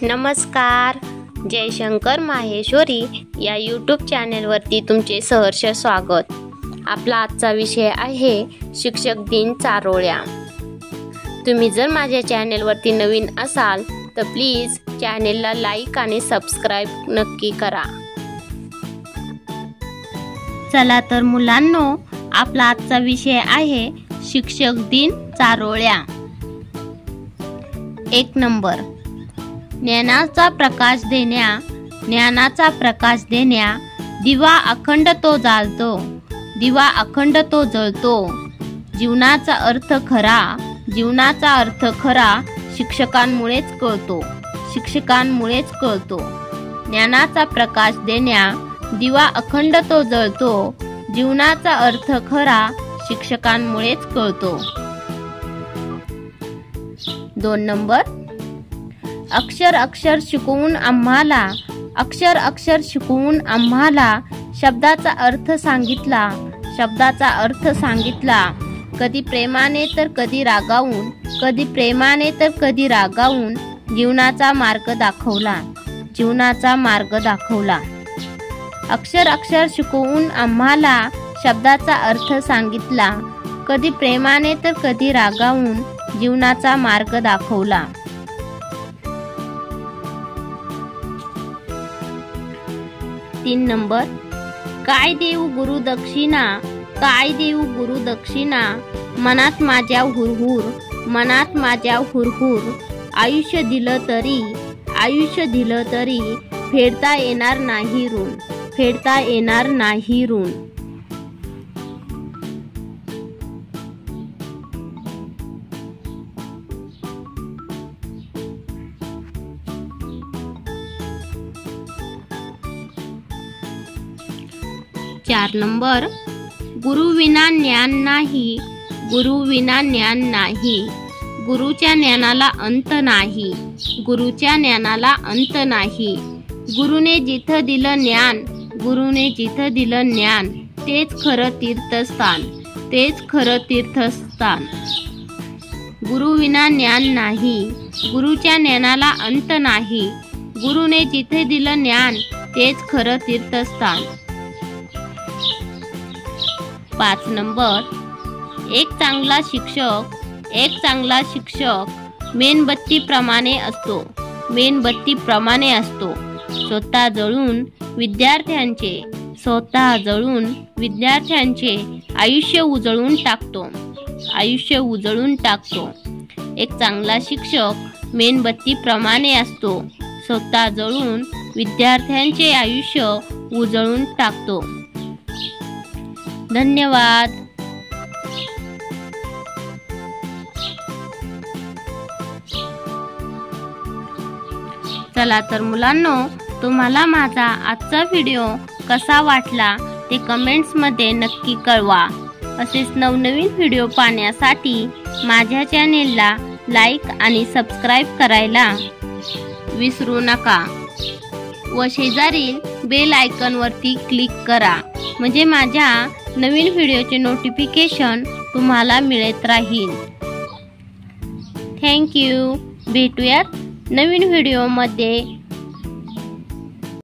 नमस्कार. जयशंकर माहेश्वरी या यूट्यूब चॅनेलवरती तुमचे सहर्ष स्वागत. आपला आजचा विषय आहे शिक्षक दिन चारोळ्या. तुम्ही जर माझ्या चॅनेलवरती नवीन असाल तर प्लीज चॅनेलला लाईक आणि सबस्क्राईब नक्की करा. चला तर मुलांनो, आपला आजचा विषय आहे शिक्षक दिन चारोळ्या. 1 नंबर, ज्ञानाचा प्रकाश देण्या दिवा अखंड तो जळतो. जीवनाचा अर्थ खरा शिक्षकांमुळेच कळतो. ज्ञानाचा प्रकाश देण्या दिवा अखंड तो जळतो. जीवनाचा अर्थ खरा शिक्षकांमुळेच कळतो. 2 नंबर, अक्षर शिकवून आम्हाला शब्दाचा अर्थ सांगितला. कधी प्रेमाने तर कधी रागावून जीवनाचा मार्ग दाखवला. अक्षर शिकवून आम्हाला शब्दाचा अर्थ सांगितला. कधी प्रेमाने तर कधी रागावून जीवनाचा मार्ग दाखवला. 3 नंबर, काय देऊ गुरुदक्षिणा मनात माझ्या हुरहुर आयुष्य दिलं तरी फेडता येणार नाही ऋण. 4 नंबर, गुरुविना ज्ञान नाही. गुरुच्या ज्ञानाला अंत नाही. गुरुने जिथं दिलं ज्ञान तेच खरं तीर्थस्थान. गुरुविना ज्ञान नाही. गुरुच्या ज्ञानाला अंत नाही. गुरुने जिथे दिलं ज्ञान तेच खरं तीर्थस्थान. 5 नंबर, एक चांगला शिक्षक मेणबत्तीप्रमाणे असतो. स्वतः जळून विद्यार्थ्यांचे आयुष्य उजळून टाकतो. एक चांगला शिक्षक मेणबत्तीप्रमाणे असतो. स्वतः जळून विद्यार्थ्यांचे आयुष्य उजळून टाकतो. धन्यवाद. चला तर मुलांनो, तुम्हाला माझा आजचा व्हिडिओ कसा वाटला ते कमेंट्स मध्ये नक्की कळवा. असेच नवनवीन व्हिडिओ पाहण्यासाठी माझ्या चॅनेलला लाईक आणि सबस्क्राईब करायला विसरू नका व शेजारील बेल आयकॉन वरती क्लिक करा, म्हणजे माझ्या नवीन व्हिडिओचे नोटिफिकेशन तुम्हाला मिळत राहील. Thank you. भेटूयात नवीन व्हिडिओमध्ये.